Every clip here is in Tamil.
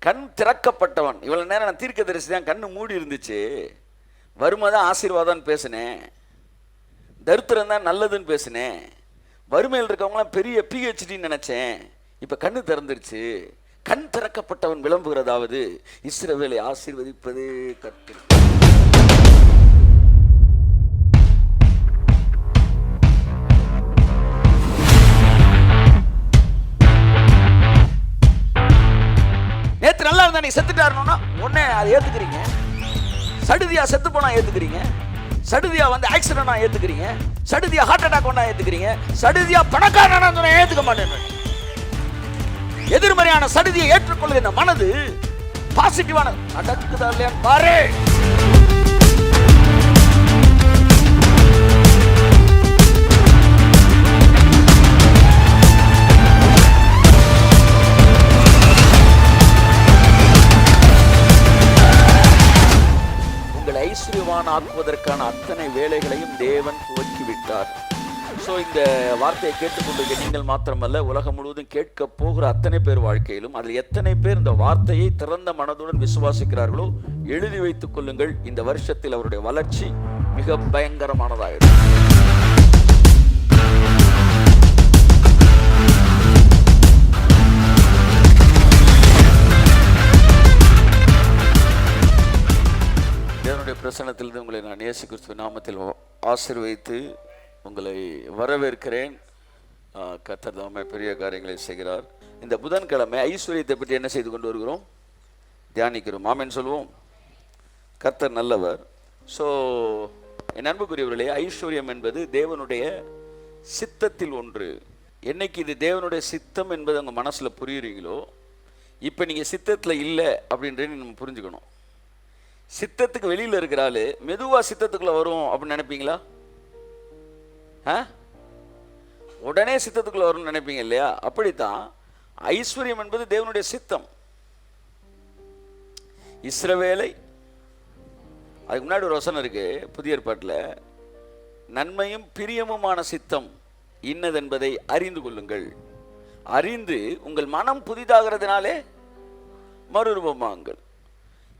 கண் திறக்கப்பட்டவன். இவ்வளவு நேரம் நான் தீர்க்கதரிசி தான், கண்ணு மூடி இருந்துச்சு. வறுமைதான் ஆசீர்வாதம்னு பேசினேன், தரித்திரம் தான் நல்லதுன்னு பேசினேன், வறுமையில் இருக்கவங்களாம் பெரிய பிஹெச்டின்னு நினைச்சேன். இப்ப கண்ணு திறந்துருச்சு. கண் திறக்கப்பட்டவன் விளம்புகிறதாவது இஸ்ரவேலை ஆசீர்வதிப்பது கர்த்தர். நேற்று நல்லா இருந்தா நீ செத்துட்டாருன்னா உடனே அதை ஏத்துக்கிறீங்க. சடுதியா செத்து போனா ஏத்துக்கிறீங்க, சடுதியா வந்து ஆக்சிடென்ட் ஏத்துக்கிறீங்க, சடுதியா ஹார்ட் அட்டாக் ஒண்ணா ஏத்துக்கிறீங்க, சடுதியா பணக்காரனா சொன்னா ஏத்துக்க மாட்டேன். எதிர்மறையான சடுதியை ஏற்றுக்கொள்கிற மனது பாசிட்டிவான நடக்குதா இல்லையான்னு பாரு. உங்களை ஐஸ்வர்யவான் ஆக்குவதற்கான அத்தனை வேலைகளையும் தேவன் துவக்கிவிட்டார். ஸோ இந்த வார்த்தையை கேட்டுக்கொண்டிருக்க நீங்கள் மாத்திரமல்ல, உலகம் முழுவதும் கேட்க போகிற அத்தனை பேர் வாழ்க்கையிலும் அதில் எத்தனை பேர் இந்த வார்த்தையை திறந்த மனதுடன் விசுவாசிக்கிறார்களோ எழுதி வைத்துக் கொள்ளுங்கள். இந்த வருஷத்தில் அவருடைய வளர்ச்சி மிக பயங்கரமானதாயிடும். தேவனுடைய பிரசன்னத்திலிருந்து உங்களை நான் இயேசு கிறிஸ்துவின் நாமத்தில் ஆசீர்வதித்து உங்களை வரவேற்கிறேன். கர்த்தர் தாமே பெரிய காரியங்களை செய்கிறார். இந்த புதன்கிழமை ஐஸ்வர்யத்தை பற்றி என்ன செய்து கொண்டு வருகிறோம்? தியானிக்கிறோம். ஆமென் சொல்லுவோம். கர்த்தர் நல்லவர். ஸோ என் அன்புக்குரியவர்களே, ஐஸ்வர்யம் என்பது தேவனுடைய சித்தத்தில் ஒன்று. என்னைக்கு இது தேவனுடைய சித்தம் என்பது உங்கள் மனசில் புரியுறீங்களோ, இப்போ நீங்கள் சித்தத்தில் இல்லை அப்படின்றது நம்ம புரிஞ்சுக்கணும். சித்தத்துக்கு வெளியில் இருக்கிறாள் மெதுவாக சித்தத்துக்குள்ளே வரும் அப்படின்னு நினைப்பீங்களா? உடனே சித்தத்துக்குள்ள வரும்னு நினைப்பீங்க இல்லையா? அப்படித்தான் ஐஸ்வர்யம் என்பது தேவனுடைய சித்தம். இஸ்ரவேலை, அதுக்கு முன்னாடி ஒரு வசனம் இருக்கு புதிய ஏற்பாட்டில், நன்மையும் பிரியமுமான சித்தம் இன்னதென்பதை அறிந்து கொள்ளுங்கள், அறிந்து உங்கள் மனம் புதிதாகிறதுனாலே மறுரூபமாகுங்கள்.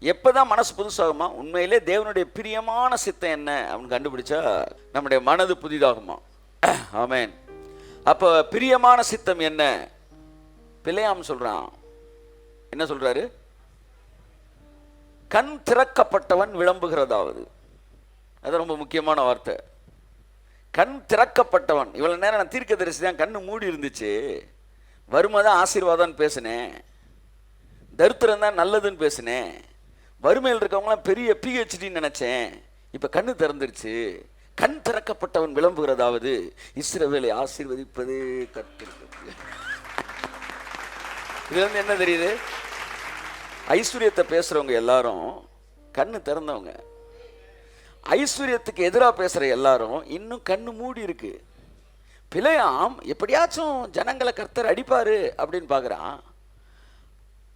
எப்போதான் மனசு புதுசாகுமா? உண்மையிலே தேவனுடைய பிரியமான சித்தம் என்ன அப்படின்னு கண்டுபிடிச்சா நம்முடைய மனது புதிதாகுமா? ஆமென். அப்போ பிரியமான சித்தம் என்ன? பிலேயாம் சொல்றான். என்ன சொல்றாரு? கண் திறக்கப்பட்டவன் விளம்புகிறதாவது. அது ரொம்ப முக்கியமான வார்த்தை. கண் திறக்கப்பட்டவன். இவ்வளவு நேரம் நான் தீர்க்கதரிசி தான், கண்ணு மூடி இருந்துச்சு. வறுமைதான் ஆசீர்வாதம்னு பேசினேன், தரித்திரம் தான் நல்லதுன்னு பேசினேன், வறுமையில் இருக்கவங்களாம் பெரிய பிஹெச்டின்னு நினைச்சேன். இப்ப கண்ணு திறந்துருச்சு. கண் திறக்கப்பட்டவன் விளம்புகிறதாவது இஸ்ரவேலை ஆசீர்வதிப்பது கர்த்தர். இதுல இருந்து என்ன தெரியுது? ஐஸ்வர்யத்தை பேசுறவங்க எல்லாரும் கண்ணு திறந்தவங்க. ஐஸ்வர்யத்துக்கு எதிராக பேசுற எல்லாரும் இன்னும் கண்ணு மூடி இருக்கு. பிலேயாம் எப்படியாச்சும் ஜனங்களை கர்த்தர் அடிப்பாரு அப்படின்னு பாக்குறான்.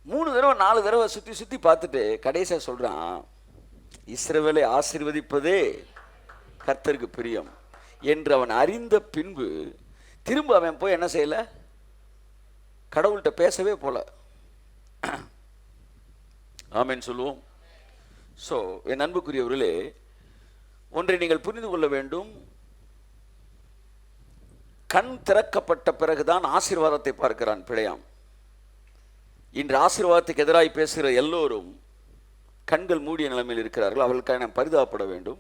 3 தடவை 4 தடவை சுற்றி சுற்றி பார்த்துட்டு கடைசியாக சொல்கிறான், இஸ்ரவேலை ஆசீர்வதிப்பதே கர்த்தருக்கு பிரியம் என்று அவன் அறிந்த பின்பு திரும்ப அவன் போய் என்ன செய்யலை? கடவுள்கிட்ட பேசவே போல. ஆமென் சொல்லுவோம். ஸோ என் அன்புக்குரியவர்களே, ஒன்றை நீங்கள் புரிந்து கொள்ள வேண்டும். கண் திறக்கப்பட்ட பிறகுதான் ஆசீர்வாதத்தை பார்க்கிறான் பிழையாம். இன்று ஆசீர்வாதத்துக்கு எதிராக பேசுகிற எல்லோரும் கண்கள் மூடிய நிலைமையில் இருக்கிறார்கள். அவர்களுக்காக நாம் பரிதாபப்பட வேண்டும்.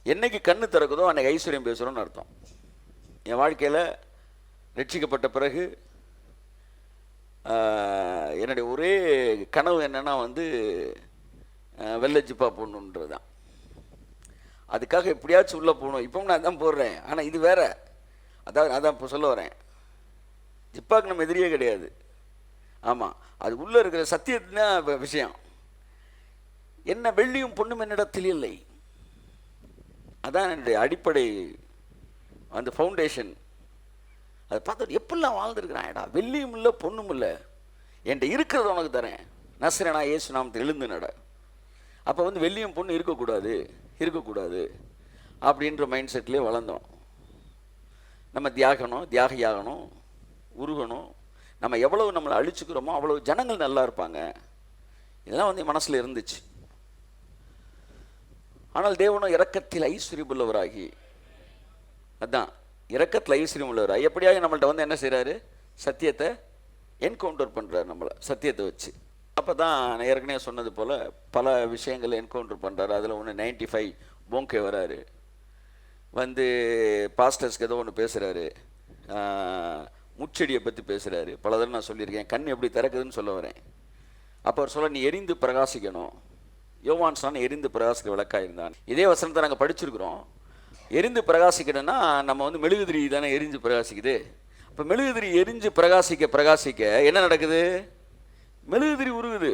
என்னைக்கு கண்ணு திறக்குதோ அன்னைக்கு ஐஸ்வர்யம் பேசுகிறோன்னு அர்த்தம். என் வாழ்க்கையில் ரட்சிக்கப்பட்ட பிறகு என்னுடைய ஒரே கனவு என்னன்னா வந்து வெள்ளை ஜிப்பா போடணுன்றது தான். அதுக்காக எப்படியாச்சும் உள்ளே போகணும். இப்போ நான் தான் போடுறேன். ஆனால் இது வேற. அதான் இப்போ சொல்ல வரேன். ஜிப்பாக்கு நம்ம எதிரியே கிடையாது. ஆமாம், அது உள்ளே இருக்கிற சத்தியத்தினா விஷயம். என்ன வெள்ளியும் பொண்ணும் என்னிடத்தில் இல்லை. அதான் என்னுடைய அடிப்படை, அந்த ஃபவுண்டேஷன். அதை பார்த்துட்டு எப்படிலாம் வாழ்ந்துருக்கிறான்டா. வெள்ளியும் இல்லை பொண்ணும் இல்லை, என்கிட்ட இருக்கிறத உனக்கு தரேன், நசரேனா இயேசு நாமத்தில் எழுந்து நட. அப்போ வந்து வெள்ளியும் பொண்ணு இருக்கக்கூடாது அப்படின்ற மைண்ட் செட்லேயே வளர்ந்தோம். நம்ம தியாகியாகணும், உருகணும். நம்ம எவ்வளவு நம்மளை அழிச்சுக்கிறோமோ அவ்வளவு ஜனங்கள் நல்லா இருப்பாங்க. இதெல்லாம் வந்து என் மனசில் இருந்துச்சு. ஆனால் தேவனும் இரக்கத்தில் ஐஸ்வர்யம் உள்ளவராகி, அதான் இரக்கத்தில் ஐஸ்வர்யம் உள்ளவராகி எப்படியாக நம்மள்ட்ட வந்து என்ன செய்கிறாரு, சத்தியத்தை என்கவுண்டர் பண்ணுறாரு, நம்மளை சத்தியத்தை வச்சு. அப்போ தான் நான் ஏற்கனவே சொன்னது போல் பல விஷயங்களை என்கவுண்டர் பண்ணுறாரு. அதில் ஒன்று 95 போங்கே வராரு, வந்து பாஸ்டர்ஸ்க்கு ஏதோ ஒன்று பேசுகிறாரு, முச்செடியை பற்றி பேசுகிறாரு. பல தடவை நான் சொல்லியிருக்கேன், கண் எப்படி திறக்குதுன்னு சொல்ல வரேன். அப்போ அவர் சொல்ல, நீ எரிந்து பிரகாசிக்கணும். யோவான் சொன்ன எரிந்து பிரகாசிக்கிற விளக்காக இருந்தான். இதே வசனத்தை நாங்கள் படிச்சிருக்கிறோம். எரிந்து பிரகாசிக்கணும்னா நம்ம வந்து மெழுகுதிரி தானே எரிஞ்சு பிரகாசிக்குது. இப்போ மெழுகுதிரி எரிஞ்சு பிரகாசிக்க பிரகாசிக்க என்ன நடக்குது, மெழுகுதிரி உருகுது.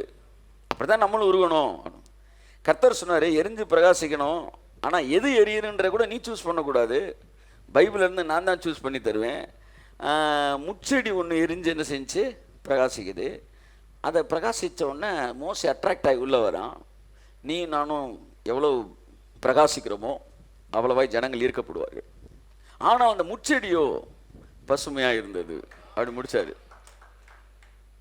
அப்படி தான் நம்மளும் உருகணும். கர்த்தர் சொன்னார் எரிஞ்சு பிரகாசிக்கணும், ஆனால் எது எரியுன்ற கூட நீ சூஸ் பண்ணக்கூடாது, பைபிள்லேருந்து நான் தான் சூஸ் பண்ணி தருவேன். முச்செடி ஒன்று எரிஞ்சு என்ன செஞ்சு பிரகாசிக்குது. அதை பிரகாசித்த உடனே மோஸ்ட் அட்ராக்ட் ஆகி உள்ள வரான். நீ நானும் எவ்வளோ பிரகாசிக்கிறோமோ அவ்வளவாய் ஜனங்கள் ஈர்க்கப்படுவார்கள். ஆனால் அந்த முச்செடியோ பசுமையாக இருந்தது. அப்படி முடிச்சாரு.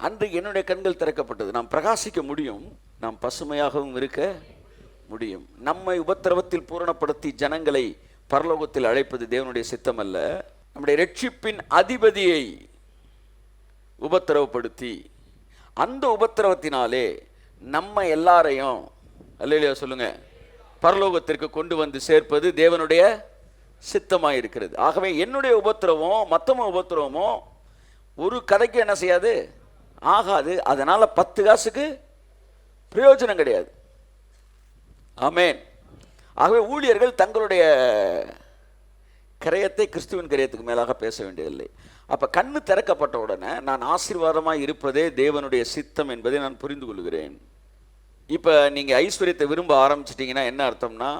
அன்றைக்கு என்னுடைய கண்கள் திறக்கப்பட்டது. நாம் பிரகாசிக்க முடியும், நாம் பசுமையாகவும் இருக்க முடியும். நம்மை உபத்திரவத்தில் பூரணப்படுத்தி ஜனங்களை பரலோகத்தில் அழைப்பது தேவனுடைய சித்தம் அல்ல. நம்முடைய ரட்சிப்பின் அதிபதியை உபத்திரவப்படுத்தி அந்த உபத்திரவத்தினாலே நம்ம எல்லாரையும் அல்லேலூயா சொல்லுங்க பரலோகத்திற்கு கொண்டு வந்து சேர்ப்பது தேவனுடைய சித்தமாக இருக்கிறது. ஆகவே என்னுடைய உபத்திரவம் மற்றவங்க உபத்திரவமோ ஒரு கதைக்கு என்ன செய்யாது, ஆகாது. அதனால 10 காசுக்கு பிரயோஜனம் கிடையாது. ஆமென். ஆகவே ஊழியர்கள் தங்களுடைய கிரயத்தை கிறிஸ்துவின் கிரயத்துக்கு மேலாக பேச வேண்டியதில்லை. அப்போ கண்ணு திறக்கப்பட்ட உடனே நான் ஆசீர்வாதமாக இருப்பதே தேவனுடைய சித்தம் என்பதை நான் புரிந்து கொள்கிறேன். இப்போ நீங்கள் ஐஸ்வர்யத்தை விரும்ப ஆரம்பிச்சிட்டிங்கன்னா என்ன அர்த்தம்னா,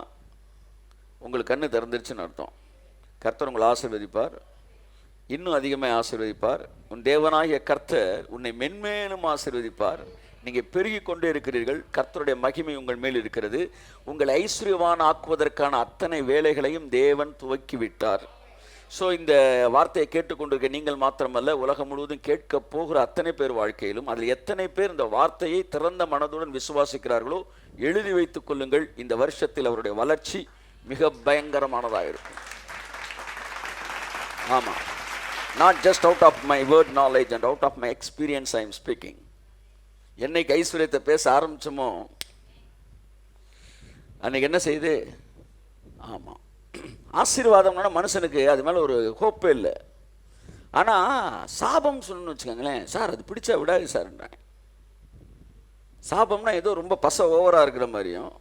உங்களுக்கு கண்ணு திறந்துருச்சுன்னு அர்த்தம். கர்த்தர் உங்களை ஆசீர்வதிப்பார், இன்னும் அதிகமாக ஆசீர்வதிப்பார். உன் தேவனாகிய கர்த்தர் உன்னை மென்மேலும் ஆசீர்வதிப்பார். நீங்கள் பெருகி கொண்டே இருக்கிறீர்கள். கர்த்தருடைய மகிமை உங்கள் மேல் இருக்கிறது. உங்களை ஐஸ்வர்யவான் ஆக்குவதற்கான அத்தனை வேலைகளையும் தேவன் துவக்கி விட்டார். ஸோ இந்த வார்த்தையை கேட்டுக்கொண்டிருக்க நீங்கள் மாத்திரமல்ல, உலகம் முழுவதும் கேட்க போகிற அத்தனை பேர் வாழ்க்கையிலும் அதில் எத்தனை பேர் இந்த வார்த்தையை திறந்த மனதுடன் விசுவாசிக்கிறார்களோ எழுதி வைத்துக் கொள்ளுங்கள். இந்த வருஷத்தில் அவருடைய வளர்ச்சி மிக பயங்கரமானதாக இருக்கும். ஆமாம், not just out of my word knowledge and out of my experience I am speaking. என்னைக்கு ஐஸ்வர்யத்தை பேச ஆரம்பிச்சோமோ அன்னைக்கு என்ன செய்யுது, ஆமாம் ஆசீர்வாதம்னா மனுஷனுக்கு அது மேலே ஒரு ஹோப்பே இல்லை. ஆனால் சாபம் சொல்லணும்னு வச்சுக்கோங்களேன், சார் அது பிடிச்சா விடாது சார்ன்றாங்க. சாபம்னா ஏதோ ரொம்ப பசை ஓவராக இருக்கிற மாதிரியும்,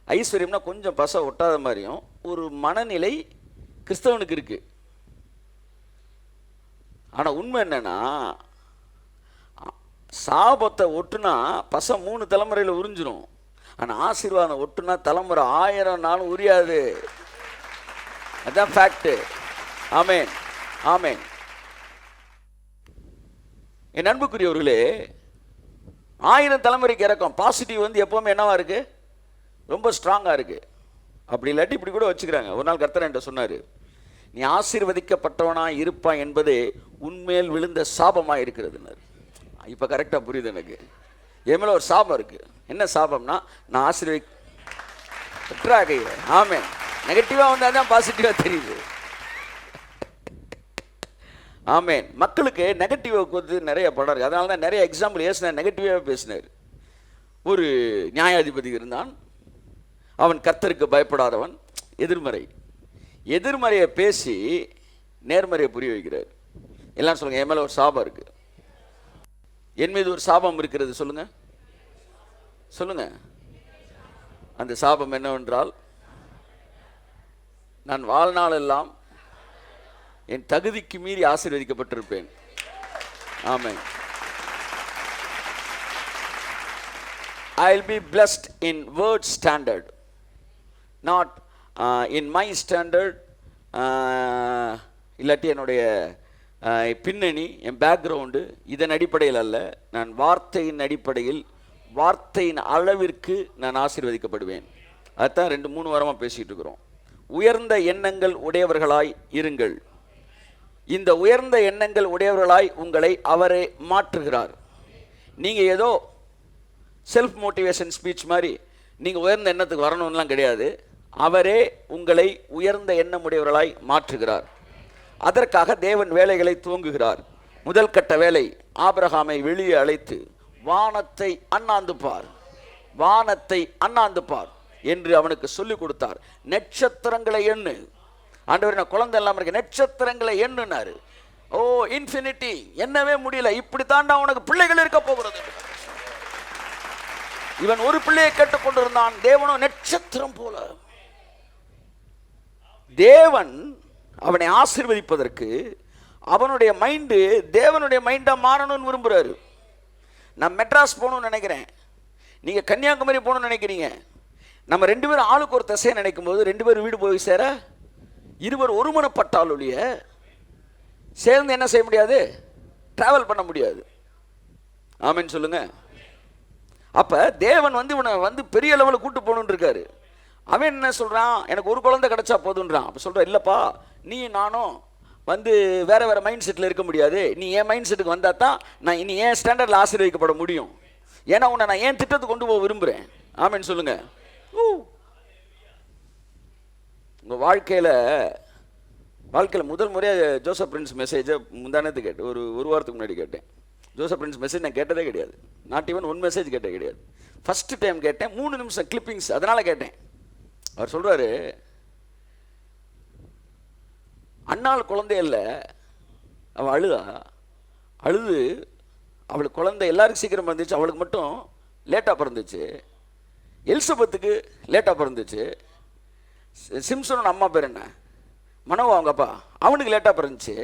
ஐஸ்வர்யம்னா கொஞ்சம் பசை ஒட்டாத மாதிரியும் ஒரு மனநிலை கிறிஸ்தவனுக்கு இருக்குது. ஆனால் உண்மை என்னன்னா, சாபத்தை ஒட்டுனா பசை 3 தலைமுறையில் உறிஞ்சிரும். ஆனால் ஆசீர்வாதம் ஒட்டுனா தலைமுறை 1000 நாளும் உரியாது. அதான் ஃபேக்ட். ஆமேன், ஆமேன். என் அன்புக்குரியவர்களே, 1000 தலைமுறைக்கு இறக்கம் பாசிட்டிவ் வந்து எப்போவுமே என்னவா இருக்கு, ரொம்ப ஸ்ட்ராங்காக இருக்கு. அப்படி இல்லாட்டி இப்படி கூட வச்சுக்கிறாங்க. ஒரு நாள் கர்த்தர் என்கிட்ட சொன்னார், நீ ஆசீர்வதிக்கப்பட்டவனாக இருப்பாய் என்பதே உன்மேல் விழுந்த சாபமாக இருக்கிறதுனாரு. இப்போ கரெக்டாக புரியுது எனக்கு. என் மேலே ஒரு சாபம் இருக்குது. என்ன சாபம்னா, நான் ஆசீர்வதிக்க. ஆமேன். நெகட்டிவாக வந்தால் தான் பாசிட்டிவாக தெரியுது. ஆமேன். மக்களுக்கு நெகட்டிவாக கொடுத்து நிறைய படம் இருக்குது. அதனால தான் நிறைய எக்ஸாம்பிள் ஏசினார், நெகட்டிவாக பேசினார். ஒரு நியாயாதிபதி இருந்தான். அவன் கர்த்தருக்கு பயப்படாதவன். எதிர்மறையை பேசி நேர்மறையை புரிய வைக்கிறார். எல்லாம் சொல்லுங்கள், என் மேலே ஒரு சாபம் இருக்குது. என் மீது ஒரு சாபம் இருக்கிறது. சொல்லுங்க, சொல்லுங்க. அந்த சாபம் என்னவென்றால், நான் வாழ்நாள் எல்லாம் என் தகுதிக்கு மீறி ஆசீர்வதிக்கப்பட்டிருப்பேன். ஆமென். I'll be blessed in word standard, not in my standard. இல்லாட்டி என்னுடைய பின்னணி, என் பேக்ரவுண்டு இதன் அடிப்படையில் அல்ல, நான் வார்த்தையின் அடிப்படையில், வார்த்தையின் அளவிற்கு நான் ஆசீர்வதிக்கப்படுவேன். அதுதான் 2-3 வாரமாக பேசிகிட்டு இருக்கிறோம். உயர்ந்த எண்ணங்கள் உடையவர்களாய் இருங்கள். இந்த உயர்ந்த எண்ணங்கள் உடையவர்களாய் உங்களை அவரே மாற்றுகிறார். நீங்கள் ஏதோ செல்ஃப் மோட்டிவேஷன் ஸ்பீச் மாதிரி நீங்கள் உயர்ந்த எண்ணத்துக்கு வரணும்லாம் கிடையாது. அவரே உங்களை உயர்ந்த எண்ணமுடையவர்களாய் மாற்றுகிறார். அதற்காக தேவன் வேலைகளை துவங்குகிறார். முதல் கட்ட வேலை, ஆபிரகாமை வெளியே அழைத்து வானத்தை அண்ணாந்து பார், வானத்தை அண்ணாந்து பார் என்று அவனுக்கு சொல்லிக் கொடுத்தார். நட்சத்திரங்களை எண்ணு. ஆண்டவர், நான் குழந்தை இல்லாமல் இருக்க, நட்சத்திரங்களை எண்ணுனாரு. ஓ இன்ஃபினிட்டி, என்னவே முடியல, இப்படித்தாண்டா உனக்கு பிள்ளைகள் இருக்க போகிறது. இவன் ஒரு பிள்ளையை கேட்டுக்கொண்டிருந்தான், தேவனோ நட்சத்திரம் போல. தேவன் அவனை ஆசீர்வதிப்பதற்கு அவனுடைய மைண்டு தேவனுடைய மைண்டா மாறணும்னு விரும்புறாரு. நான் மெட்ராஸ் போகணும்னு நினைக்கிறேன், நீங்க கன்னியாகுமரி போகணும்னு நினைக்கிறீங்க. நம்ம ரெண்டு பேரும் ஆளுக்கு ஒரு திசையை நினைக்கும் போது ரெண்டு பேரும் வீடு போய் சேர இருவர் ஒருமனப்பட்டால் ஒழிய சேர்ந்து என்ன செய்ய முடியாது, டிராவல் பண்ண முடியாது. ஆமென் சொல்லுங்க. அப்ப தேவன் வந்து இவனை வந்து பெரிய லெவலில் கூட்டு போகணுன்னு இருக்காரு. அவன் என்ன சொல்றான், எனக்கு ஒரு குழந்தை கிடைச்சா போதுன்றான். அப்ப சொல்ற, இல்லப்பா நீ நானும் வந்து வேற வேற மைண்ட் செட்டில் இருக்க முடியாது. நீ என் மைண்ட் செட்டுக்கு வந்தா தான் நான் இனி ஏன் ஸ்டாண்டர்டில் ஆசீர்வதிக்கப்பட முடியும். ஏன்னா உன்னை நான் ஏன் திட்டத்துக்கு கொண்டு போக விரும்புகிறேன். ஆமென் சொல்லுங்க. உங்கள் வாழ்க்கையில் முதல் முறையாக ஜோசப் பிரின்ஸ் மெசேஜை முந்தானத்து கேட்டேன். ஒரு வாரத்துக்கு முன்னாடி கேட்டேன். ஜோசப் பிரின்ஸ் மெசேஜ் நான் கேட்டதே கிடையாது. நாட் ஈவன் ஒன் மெசேஜ் கேட்டே கிடையாது. ஃபஸ்ட்டு டைம் கேட்டேன், 3 நிமிஷம் கிளிப்பிங்ஸ், அதனால் கேட்டேன். அவர் சொல்கிறாரு, அண்ணாள் குழந்தை இல்லை, அவள் அழுது அவளுக்கு குழந்தை எல்லாருக்கும் சீக்கிரம் பிறந்துச்சு, அவளுக்கு மட்டும் லேட்டாக பிறந்துச்சு. எலிசபெத்துக்கு லேட்டாக பிறந்துச்சு. சிம்சனோட அம்மா பேர் என்ன, மனோவா அவங்க அப்பா, அவனுக்கு லேட்டாக பிறந்துச்சு.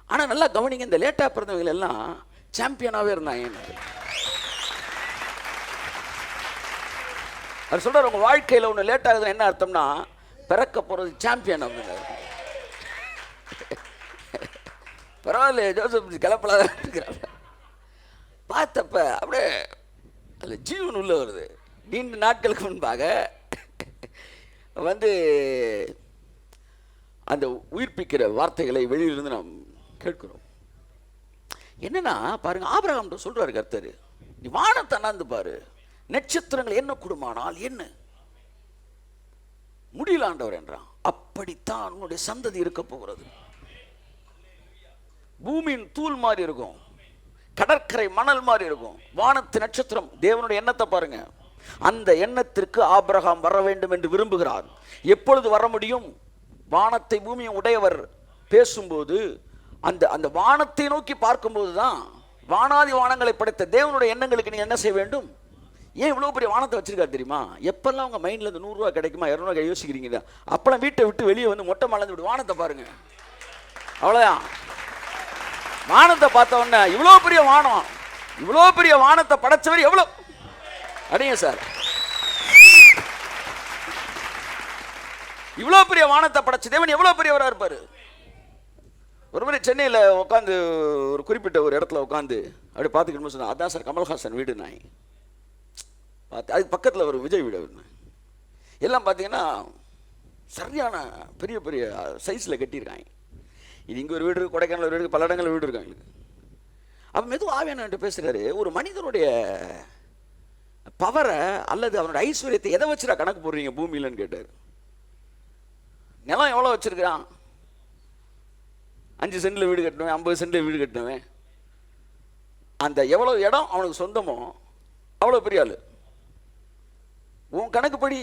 ஆனால் நல்லா கவனிங்க, இந்த லேட்டாக பிறந்தவங்க எல்லாம் சாம்பியனாகவே இருந்தாங்க. அவர் சொல்கிறார், உங்கள் வாழ்க்கையில் ஒன்று லேட் ஆகுதுன்னு என்ன அர்த்தம்னா பிறக்க போகிறது சாம்பியன் அப்படின்னு. பரவாயில்ல, ஜோசப் கிளப்பலாதான் இருக்கிறாங்க. பார்த்தப்ப அப்படியே அதில் ஜீவன் உள்ள வருது. நீண்ட நாட்களுக்கு முன்பாக வந்து அந்த உயிர்ப்பிக்கிற வார்த்தைகளை வெளியிலிருந்து நாம் கேட்கிறோம். என்னன்னா பாருங்க, ஆபிரகாம் சொல்றாரு கர்த்தர், நீ வானத்தை அண்ணாந்து பாரு, நட்சத்திரங்கள் என்ன கூடுமானால் என்ன முடியல ஆண்டவர் என்றான். அப்படித்தான் உன்னுடைய சந்ததி இருக்க போகிறது. பூமியின் தூள் மாதிரி இருக்கும், கடற்கரை மணல் மாதிரி இருக்கும், வானத்து நட்சத்திரம். தேவனுடைய எண்ணத்தை பாருங்க. அந்த எண்ணத்திற்கு ஆபிரகாம் வர வேண்டும் என்று விரும்புகிறார். எப்பொழுது வர முடியும்? வானத்தை பூமியும் உடையவர் பேசும்போது, அந்த அந்த வானத்தை நோக்கி பார்க்கும்போது தான். வானாதி வானங்களை படைத்த தேவனுடைய எண்ணங்களுக்கு நீங்க என்ன செய்ய வேண்டும்? ஏன் இவ்வளோ பெரிய வானத்தை வச்சிருக்காரு தெரியுமா? எப்பெல்லாம் உங்க மைண்ட்ல இருந்து 100 ரூபா கிடைக்குமா 200 ரூபாய் யோசிக்கிறீங்க, அப்பெல்லாம் வீட்டை விட்டு வெளியே வந்து மொட்டை மலர்ந்து விட்டு வானத்தை பாருங்க. அவ்வளோதான். வானத்தை பார்த்த உடனே இவ்வளோ பெரிய வானம், இவ்வளோ பெரிய வானத்தை படைச்சவர் எவ்வளோ அடிங்க சார், இவ்வளோ பெரிய வானத்தை படைச்ச தேவன் எவ்வளோ பெரியவராக இருப்பார். ஒரு முறை சென்னையில் உட்காந்து ஒரு குறிப்பிட்ட ஒரு இடத்துல உட்காந்து அப்படி பார்த்துக்கணும்னு சொன்னேன். அதான் சார் கமல்ஹாசன் வீடு. நான் பார்த்து அதுக்கு பக்கத்தில் ஒரு விஜய் வீடு. எல்லாம் பார்த்தீங்கன்னா சரியான பெரிய பெரிய சைஸில் கட்டியிருக்காங்க. இது இங்கே ஒரு வீடு இருக்குது, கொடைக்கானல் ஒரு வீடு, பல இடங்களில் வீடு இருக்காங்க. அப்போ மெதுவாக ஆவியானவர்கிட்ட பேசுகிறாரு, ஒரு மனிதனுடைய பவரை அல்லது அவனுடைய ஐஸ்வர்யத்தை எதை வச்சுடா கணக்கு போடுறீங்க பூமியிலன்னு கேட்டார். நிலம் எவ்வளோ வச்சுருக்கிறான்? 5 சென்டில் வீடு கட்டினவன், 50 சென்டில் வீடு கட்டினவன், அந்த எவ்வளோ இடம் அவனுக்கு சொந்தமோ அவ்வளோ பெரிய ஆள். உன் கணக்குப்படி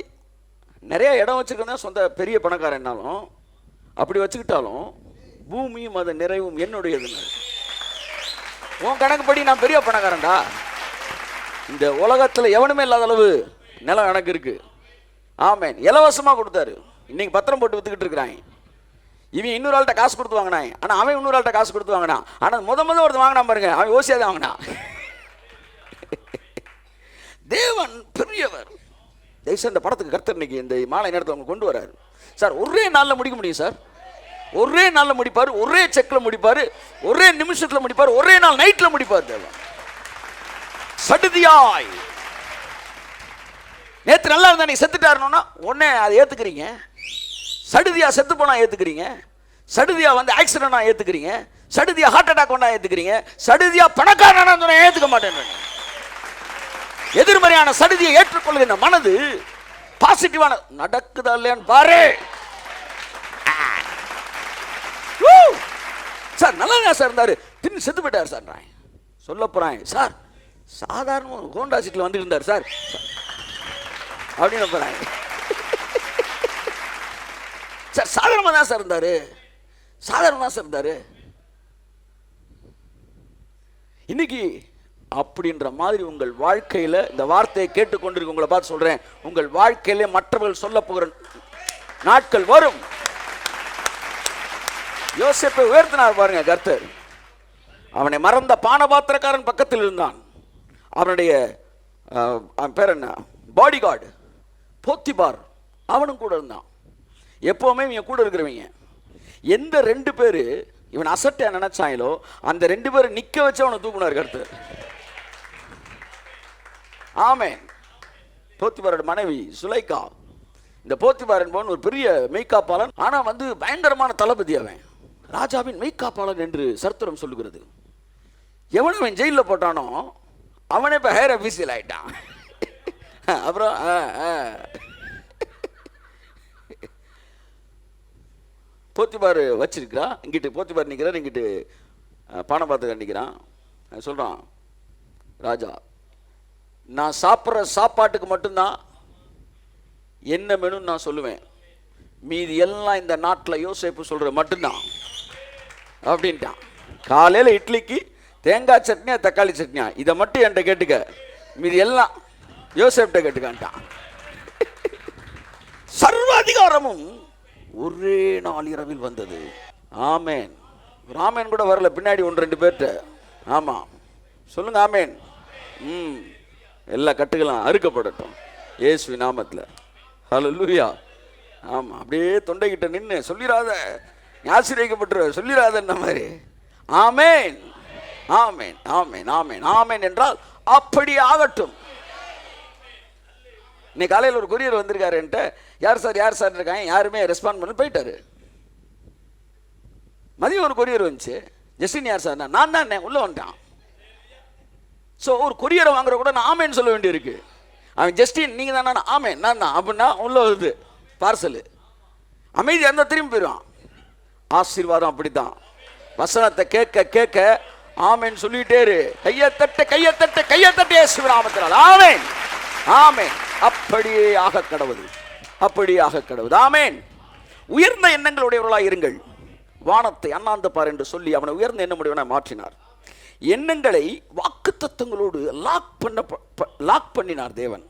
நிறைய இடம் வச்சுருக்கதான் சொந்த பெரிய பணக்காரன்னாலும், அப்படி வச்சுக்கிட்டாலும் பூமியும் அதை நிறைவும் என்னுடையதுன்னு. உன் கணக்குப்படி நான் பெரிய பணக்காரன்டா, இந்த உலகத்தில் எவனுமே இல்லாத அளவு நிலம் எனக்கு இருக்கு. ஆமேன். இலவசமாக கொடுத்தாரு. இன்னைக்கு பத்திரம் போட்டு வித்துக்கிட்டு இருக்கிறாங்க. இவன் இன்னொரு ஆள்கிட்ட காசு கொடுத்து வாங்கினான், ஆனால் அவன் இன்னொரு ஆள்கிட்ட காசு கொடுத்து வாங்கினான். ஆனால் முத ஒருத்தர் வாங்கினா பாருங்க, அவன் ஓசியாதான் வாங்கினான். தேவன் பெரியவர். தயவுசெய்து இந்த படத்துக்கு கர்த்தர் இன்னைக்கு இந்த மாலை நேரத்தில் அவங்க கொண்டு வராரு. சார் ஒரே நாளில் முடிக்க முடியும் சார், ஒரே நாளில் முடிப்பார், ஒரே செக்கில் முடிப்பார், ஒரே நிமிஷத்தில் முடிப்பார், ஒரே நாள் நைட்டில் முடிப்பார். தேவன் சடுதியாய். நேற்று நல்லா இருந்தா நீ செத்துட்டாருன்னா உடனே அதை ஏற்றுக்கிறீங்க. சடுதியா செத்து போனா ஏற்றுக்கிறீங்க, சடுதியா வந்து ஆக்சிடென்ட் ஏற்றுக்கிறீங்க, சடுதியா ஹார்ட் அட்டாக் ஒன்றா ஏற்றுக்கிறீங்க, சடுதியா பணக்காரனா ஏற்றுக்க மாட்டேன். எதிர்மறை நேர்மறையான சடுதியை ஏற்றுக்கொள்கிற மனது பாசிட்டிவான நடக்குதா இல்லையான்னு பாரு. சார் நல்லா சார் இருந்தாரு, தின்னு செத்து போயிட்டார் சார். சொல்ல போறான் சார், சாதாரண ஹோண்டா சீட்ல வந்து இருந்தார் சார் அப்படின்னு போறாங்க. சார் சாதாரணமா தான் சார் இருந்தாரு, சாதாரணமா சார் இருந்தாரு. இன்னைக்கு அப்படின்ற மாதிரி உங்கள் வாழ்க்கையில இந்த வார்த்தையை கேட்டுக்கொண்டிருக்க உங்களை பார்த்து சொல்றேன், உங்கள் வாழ்க்கையில மற்றவர்கள் சொல்ல போகிற நாட்கள் வரும். யோசேப்பை உயர்த்தினார் பாருங்க கர்த்தர். அவனை மறந்த பானபாத்திரக்காரன் பக்கத்தில் இருந்தான். அவனுடைய பேர் என்ன, பாடி கார்டு போத்திபார் அவனும் கூட இருந்தான். எப்பவுமே இவங்க கூட இருக்கிறவங்க எந்த 2 பேரு இவன் அசட்டை நினைச்சாங்களோ அந்த 2 பேரும் நிக்க வச்சு அவனை தூக்குனார் கர்த்தர். ஆமென். போத்திபாரோட மனைவி சுலைகா. இந்த போத்திபார் என்பவன் ஒரு பெரிய மெய்காப்பாளன். ஆனா வந்து பயங்கரமான தளபதி. அவன் ராஜாவின் மெய்காப்பாளன் என்று சரித்திரம் சொல்லுகிறது. எவன் அவன் ஜெயிலில் போட்டானோ அவனே இப்போ ஹையர் அஃபீஷியல் ஆயிட்டான். அப்புறம் போத்திபார் வச்சிருக்கிறா, இங்கிட்டு போத்திபார் நிற்கிறார், இங்கிட்டு பானை பார்த்து நிற்கிறான். சொல்கிறான், ராஜா நான் சாப்பிட்ற சாப்பாட்டுக்கு மட்டும்தான் என்ன மெனுன்னு நான் சொல்லுவேன், மீதி எல்லாம் இந்த நாட்டில் யோசேப்பு சொல்கிற மட்டும்தான் அப்படின்ட்டான். காலையில் இட்லிக்கு தேங்காய் சட்னியா தக்காளி சட்னியா இதை மட்டும் என்கிட்ட கேட்டுக்க, மீதி எல்லாம் யோசேப்கிட்ட கேட்டுக்கான்ட்டான். சர்வ அதிகாரமும் ஒரே நாள் இரவில் வந்தது. ஆமேன். ராமேன் கூட வரல, பின்னாடி 1-2 பேர்கிட்ட. ஆமாம் சொல்லுங்க ஆமேன். எல்லா கட்டுகளும் அறுக்கப்படட்டும் இயேசுவின் நாமத்தில். ஹல்லேலூயா. ஆமாம், அப்படியே தொண்டைக்கிட்ட நின்று சொல்லிடாத, ஆசீர்வதிக்கப்பட்டு சொல்லிடாதன்ன மாதிரி. ஆமேன் ஆமேன் ஆமேன் ஆமேன் ஆமேன் என்றால் அப்படி ஆகட்டும். இன்னைக்கு காலையில் ஒரு கொரியர் வந்திருக்காரு என்கிட்ட. யார் சார் இருக்காங்க, யாருமே ரெஸ்பாண்ட் பண்ணி போயிட்டாரு. மதியம் ஒரு கொரியர் வந்துச்சு, ஜஸ்டின் யார் சார், நான் தான் உள்ள வந்துட்டான். ஸோ ஒரு கொரியரை வாங்குற கூட நான் ஆமேன்னு சொல்ல வேண்டியிருக்கு. அவன் ஜஸ்டின் நீங்கள் தானே, ஆமேன் நான் தான் அப்படின்னா உள்ள வருது பார்சலு. அமைதியாக இருந்தால் திரும்பி போயிடுவான். ஆசீர்வாதம் அப்படித்தான். வசனத்தை கேட்க கேட்க ஆமேன் சொல்லிட்டே இரு. கையத்தட்ட சிவராமத்தினால் ஆமேன் ஆமேன். அப்படியே ஆக கடவுது, அப்படியே ஆக கடவுது. ஆமேன். உயர்ந்த எண்ணங்களுடையவர்களாக இருங்கள். வானத்தை அண்ணாந்து பார் என்று சொல்லி அவனை உயர்ந்த எண்ணமுடையவனை மாற்றினார். எண்ணங்களை வாக்குத்தத்தங்களோடு லாக் பண்ணினார் தேவன்.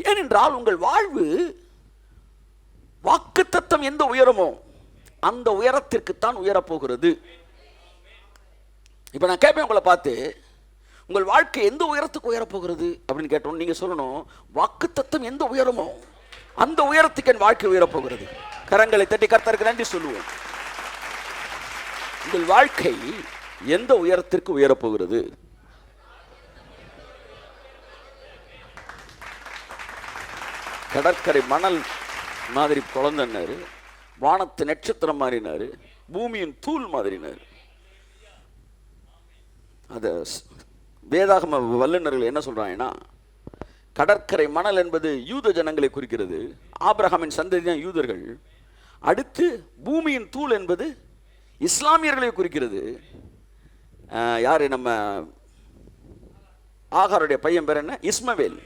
ஏனென்றால் உங்கள் வாழ்வு வாக்குத்தத்தம் எந்த உயரமோ அந்த உயரத்திற்குத்தான் உயரப்போகிறது. இப்போ நான் கேட்பேன் உங்களை பார்த்து, உங்கள் வாழ்க்கை எந்த உயரத்துக்கு உயரப்போகிறது அப்படின்னு கேட்டோம். நீங்கள் சொல்லணும், வாக்குத்தத்தம் எந்த உயரமோ அந்த உயரத்துக்கு என் வாழ்க்கை உயரப்போகிறது. கரங்களை தட்டி கர்த்தருக்கு நன்றி சொல்லுவோம். உங்கள் வாழ்க்கை எந்த உயரத்திற்கு உயரப்போகிறது? கடற்கரை மணல் மாதிரி குழந்தைன்னாரு, வானத்து நட்சத்திரம் மாறினாரு, பூமியின் தூள் மாதிரினாரு. அத வேதாகம வல்லுநர்கள் என்ன சொல்றாங்கன்னா, கடற்கரை மணல் என்பது யூத ஜனங்களை குறிக்கிறது. ஆபிரகாமின் சந்ததி தான் யூதர்கள். அடுத்து பூமியின் தூள் என்பது இஸ்லாமியர்களை குறிக்கிறது. யாரு, நம்ம ஆகாருடைய பையன் பேர் என்ன, இஸ்மவேல்,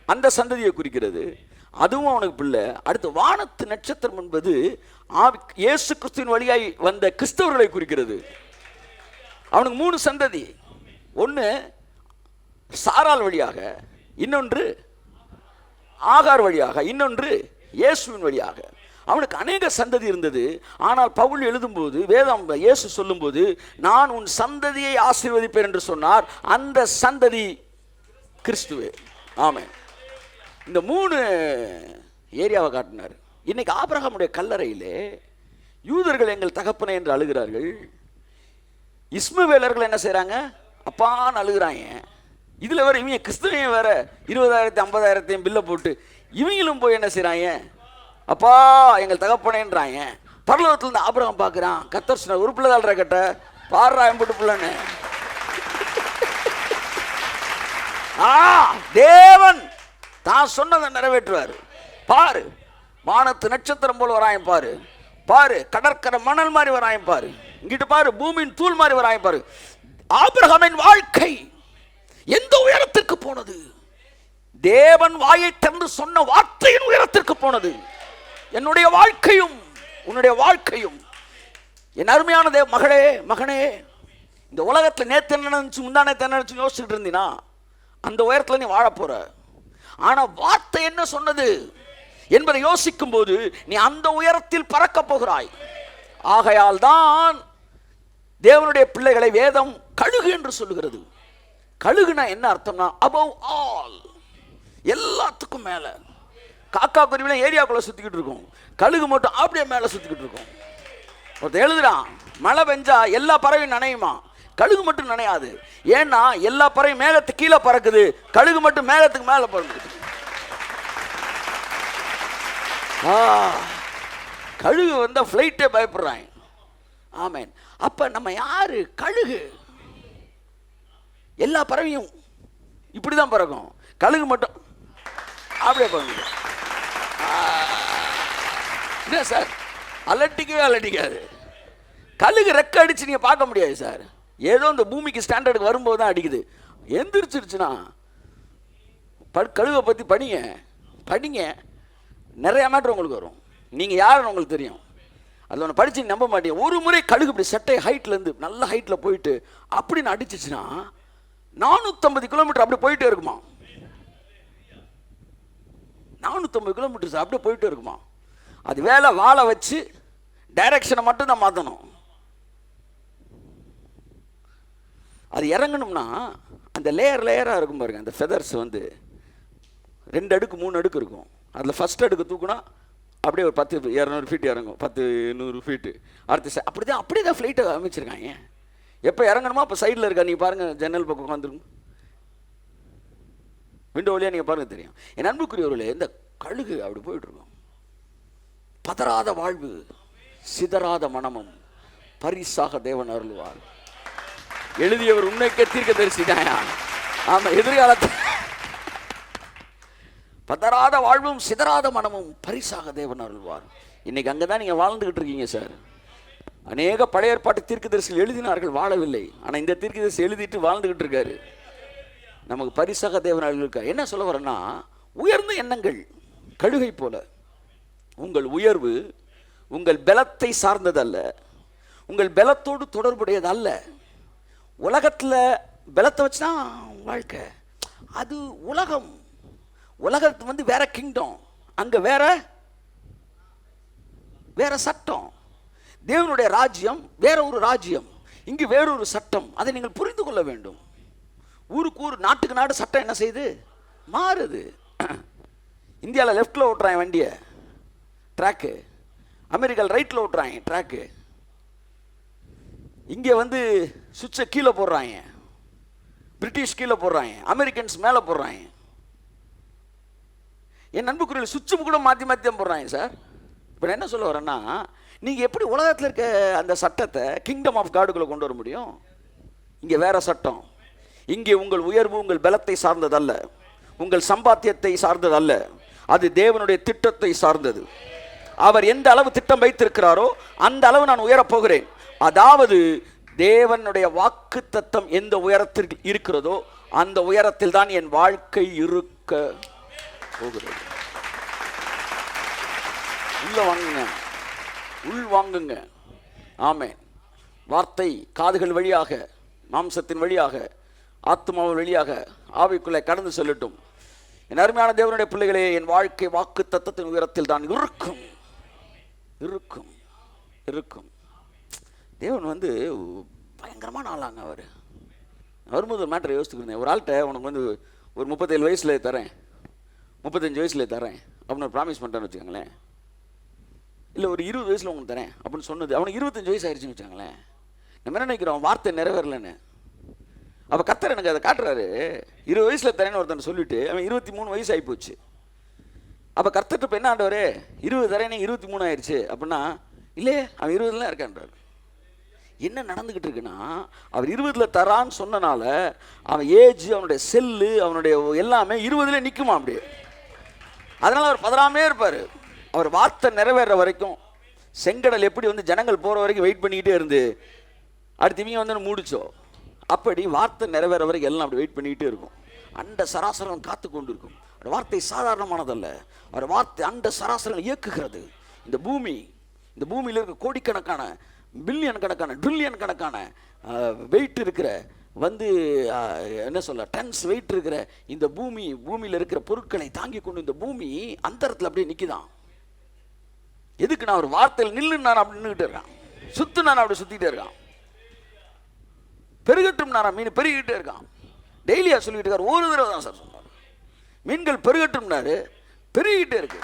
அந்த சந்ததியை குறிக்கிறது. அதுவும் அவனுக்கு பிள்ளை. அடுத்து வானத்து நட்சத்திரம் என்பது இயேசு கிறிஸ்துவின் வழியாய் வந்த கிறிஸ்தவர்களை குறிக்கிறது. அவனுக்கு 3 சந்ததி. ஒன்று சாரால் வழியாக, இன்னொன்று ஆகார் வழியாக, இன்னொன்று இயேசுவின் வழியாக. அவனுக்கு அநேக சந்ததி இருந்தது. ஆனால் பவுல் எழுதும்போது, வேதம் இயேசு சொல்லும்போது, நான் உன் சந்ததியை ஆசீர்வதிப்பேன் என்று சொன்னார். அந்த சந்ததி கிறிஸ்துவே. ஆமென். இந்த 3 ஏரியாவை காட்டினார். இன்னைக்கு ஆபிரகாமுடைய கல்லறையிலே யூதர்கள் எங்கள் தகப்பனை என்று அழுகிறார்கள். இஸ்மவேலர்கள் என்ன செய்கிறாங்க, அப்பான்னு அழுகிறாங்க. இதில் வேற இவங்க கிறிஸ்துவையும் வேற 20,000 50,000 பில்லை போட்டு இவங்களும் போய் என்ன செய்கிறாங்க, அப்பா எங்கள் தகப்பனேன்றாங்க. பரலோகத்தில் இருந்து ஆபிரகாம் பார்க்குறான். கர்த்தர் சொன்னார், ஒரு பிள்ளை தாழ்ற கட்ட பாடுறா எம்பிட்டு பிள்ளைன்னு. தேவன் தான் சொன்னதை நிறைவேற்றுவார். பாரு, வானத்து நட்சத்திரம் போல வராயம் பாரு, பாரு கடற்கரை மணல் மாதிரி வராயம் பாரு, இங்கிட்டு பாரு பூமியின் தூள் மாதிரி வராயம் பாரு. ஆபிரகாமின் வாழ்க்கை எந்த உயரத்திற்கு போனது? தேவன் வாயை திறந்து சொன்ன வார்த்தையின் உயரத்திற்கு போனது. என்னுடைய வாழ்க்கையும் உன்னுடைய வாழ்க்கையும், என் அருமையான மகளே மகனே, இந்த உலகத்தில் நேற்று என்ன நினைச்சு முந்தானே என்ன நினைச்சு யோசிச்சுட்டு இருந்தீனா அந்த உயரத்தில் நீ வாழ போற. ஆனா வார்த்தை என்ன சொன்னது என்பதை யோசிக்கும் போது நீ அந்த உயரத்தில் பறக்க போகிறாய். ஆகையால் தான் தேவனுடைய பிள்ளைகளை வேதம் கழுகு என்று சொல்லுகிறது. கழுகுனா என்ன அர்த்தம்னா above all, எல்லாத்துக்கும் மேல. காக்கா குருவிலாம் ஏரியாக்குள்ள சுத்திக்கிட்டு இருக்கும், கழுகு மட்டும் அப்படியே மேல சுத்திக்கிட்டு இருக்கும். ஒருத்தர் எழுதுறான், மழை பெஞ்சா எல்லா பறவையும் நனையுமா, கழுகு மட்டும் நனையாது. ஏன்னா எல்லா பறவையும் மேகத்துக்கு கீழே பறக்குது, கழுகு மட்டும் மேகத்துக்கு மேல பறக்குது. கழுகு வந்தா ஃப்ளைட்டே பயப்படுறாங்க. ஆமேன். அப்ப நம்ம யாரு? கழுகு. எல்லா பறவையும் இப்படிதான் பறக்கும், கழுகு மட்டும் அப்படியே பறக்குது. என்ன சார், அலட்டிக்கவே அலட்டிக்காது. கழுகு ரெக்க அடிச்சு நீங்க பார்க்க முடியாது சார். ஏதோ இந்த பூமிக்கு ஸ்டாண்டர்டுக்கு வரும்போது தான் அடிக்குது. எந்திரிச்சிருச்சுன்னா கழுகை பற்றி படிங்க படிங்க, நிறைய மேட்ரு உங்களுக்கு வரும். நீங்கள் யாருன்னு உங்களுக்கு தெரியும். அதில் ஒன்று படிச்சு நம்ப மாட்டீங்க. ஒரு முறை கழுகு இப்படி சட்டை ஹைட்லேருந்து நல்ல ஹைட்டில் போயிட்டு அப்படின்னு அடிச்சிச்சுன்னா 450 கிலோமீட்டர் அப்படியே போயிட்டே இருக்குமா. 450 கிலோமீட்டர் சார் அப்படியே போயிட்டே இருக்குமா. அது வேலை வாழை வச்சு டைரக்ஷனை மட்டும் தான் மாற்றணும். அது இறங்கணும்னா அந்த லேயராக இருக்கும் பாருங்க. அந்த ஃபெதர்ஸ் வந்து 2 அடுக்கு 3 அடுக்கு இருக்கும். அதில் ஃபஸ்ட் அடுக்கு தூக்குனா அப்படியே ஒரு 10-200 ஃபீட் இறங்கும், 10-100 ஃபீட்டு. அடுத்து அப்படியே தான் ஃப்ளைட்டை அமைச்சிருக்காங்க. எப்போ இறங்கணுமோ அப்போ சைடில் இருக்கா, நீங்கள் பாருங்கள், ஜன்னல் பக்கம் உட்காந்துருக்கும், விண்டோ வழியாக நீங்கள் பாருங்கள் தெரியும். என் அன்புக்குரியவர்களே, இந்த கழுகு அப்படி போயிட்டுருக்கோம். பதறாத வாழ்வு, சிதறாத மனமும் பரிசாக தேவன் அருள்வார். எழுதியவர் உன்னைக்கே தீர்க்கதரிசிதாயா. ஆமாம், எதிர்காலத்தில் பதறாத வாழ்வும் சிதறாத மனமும் பரிசாக தேவன் அருள்வார். இன்னைக்கு அங்கே தான் நீங்கள் வாழ்ந்துகிட்டு இருக்கீங்க சார். அநேக பழைய ஏற்பாட்டு தீர்க்கதரிசிகள் எழுதினார்கள், வாழவில்லை. ஆனால் இந்த தீர்க்கதரிசி எழுதிட்டு வாழ்ந்துகிட்டு இருக்காரு. நமக்கு பரிசாக தேவன் அருள்வார். என்ன சொல்ல வரேன்னா, உயர்ந்த எண்ணங்கள் கழுகை போல. உங்கள் உயர்வு உங்கள் பலத்தை சார்ந்ததல்ல, உங்கள் பலத்தோடு தொடர்புடையது அல்ல. உலகத்தில் பலத்தை வச்சுதான் வாழ்க்கை. அது உலகம். உலகத்து வந்து வேற கிங்டம், அங்க வேற சட்டம். தேவனுடைய ராஜ்யம் வேற ஒரு ராஜ்யம், இங்கு வேறொரு சட்டம். அதை நீங்கள் புரிந்து கொள்ள வேண்டும். ஊருக்கு ஊர், நாட்டுக்கு நாடு சட்டம் என்ன செய்யுது, மாறுது. இந்தியாவில் லெஃப்டில் ஓட்டுறாங்க வண்டியை, ட்ராக்கு. அமெரிக்காவில் ரைட்டில் ஓட்டுறாங்க ட்ராக்கு. இங்கே வந்து சுவிட்சை கீழே போடுறாங்க, பிரிட்டிஷ் கீழே போடுறாங்க, அமெரிக்கன்ஸ் மேலே போடுறாங்க. என் நண்புக்குரிய சுவிட்சு கூட மாற்றி மாற்றி தான் போடுறாங்க சார். இப்போ நான் என்ன சொல்ல வரேன்னா, நீங்கள் எப்படி உலகத்தில் இருக்க அந்த சட்டத்தை கிங்டம் ஆஃப் காடுக்குள்ளே கொண்டு வர முடியும்? இங்கே வேற சட்டம். இங்கே உங்கள் உயர்வு உங்கள் பலத்தை சார்ந்ததல்ல, உங்கள் சம்பாத்தியத்தை சார்ந்ததல்ல, அது தேவனுடைய திட்டத்தை சார்ந்தது. அவர் எந்த அளவு திட்டம் வைத்திருக்கிறாரோ அந்த அளவு நான் உயரப் போகிறேன். அதாவது தேவனுடைய வாக்கு தத்தம் எந்த உயரத்தில் இருக்கிறதோ அந்த உயரத்தில் தான் என் வாழ்க்கை இருக்க போகிறது. உள்ள வாங்குங்க, உள் வாங்குங்க. ஆமென். வார்த்தை காதுகள் வழியாக, மாம்சத்தின் வழியாக, ஆத்மாவின் வழியாக ஆவிக்குள்ளே கடந்து செல்லட்டும். என் அருமையான தேவனுடைய பிள்ளைகளே, என் வாழ்க்கை வாக்கு தத்தத்தின் உயரத்தில் தான் இருக்கும் இருக்கும் இருக்கும். தேவன் வந்து பயங்கரமான ஆளாங்க. அவர் வரும்போது ஒரு மேட்டரை யோசிச்சுக்கிறேன். ஒரு ஆள்கிட்ட உனக்கு வந்து ஒரு 37 வயசில் தரேன், 35 வயசில் தரேன் அப்படின்னு ஒரு ப்ராமிஸ் பண்ணிட்டான்னு வச்சுக்கோங்களேன். இல்லை ஒரு 20 வயசில் உங்களுக்கு தரேன் அப்படின்னு சொன்னது அவனுக்கு 25 வயசு ஆயிடுச்சுன்னு வச்சுக்கோங்களேன். நம்ம என்ன நினைக்கிறோம், வார்த்தை நிறைவேறலன்னு. அப்போ கர்த்தர் எனக்கு அதை காட்டுறாரு. 20 வயசில் தரேன்னு ஒருத்தன் சொல்லிட்டு அவன் 23 வயசு ஆகி போச்சு. அப்போ கர்த்தர்கிட்ட இப்போ என்ன ஆண்டவரே 20 தரேன், 23 ஆயிடுச்சு அப்படின்னா, இல்லையே அவன் 20 இருக்கான்றாரு. என்ன நடந்துக்கிட்டு இருக்குன்னா, அவர் 20ல் தரான்னு சொன்னனால அவன் ஏஜ், அவனுடைய செல்லு, அவனுடைய எல்லாமே 20ல் நிற்குமா அப்படியே. அதனால் அவர் பதறாமே இருப்பார். அவர் வார்த்தை நிறைவேற வரைக்கும், செங்கடல் எப்படி வந்து ஜனங்கள் போகிற வரைக்கும் வெயிட் பண்ணிக்கிட்டே இருந்து அடுத்து இவங்க வந்து மூடிச்சோ, அப்படி வார்த்தை நிறைவேற வரைக்கும் எல்லாம் அப்படி வெயிட் பண்ணிக்கிட்டே இருக்கும். அண்ட சராசரம் காத்து கொண்டு இருக்கும். அவர் வார்த்தை சாதாரணமானதல்ல. அவர் வார்த்தை அண்ட சராசரங்களை இயக்குகிறது. இந்த பூமியில் இருக்க கோடிக்கணக்கான, பில்லியன் கணக்கான, ட்ரில்லியன் கணக்கான வெயிட் இருக்கிற வந்து என்ன சொல்ல, டன்ஸ் வெயிட் இருக்கிற இந்த பூமியில் இருக்கிற பொருட்களை தாங்கி கொண்டு இந்த பூமி அந்தரத்தில் அப்படியே நிற்கிதான். எதுக்கு? நான் ஒரு வார்த்தையில் நில்லுன்னு நான் அப்படி நின்றுக்கிட்டே இருக்கான், சுத்து நான் அப்படி சுற்றிக்கிட்டே இருக்கான், பெருகட்டும் நான் மீன் பெருகிட்டே இருக்கான். டெய்லியா சொல்லிட்டு இருக்காரு. ஒரு தடவை தான் சார் சொன்னார், மீன்கள் பெருகட்டும்னாரு, பெருகிட்டே இருக்கு.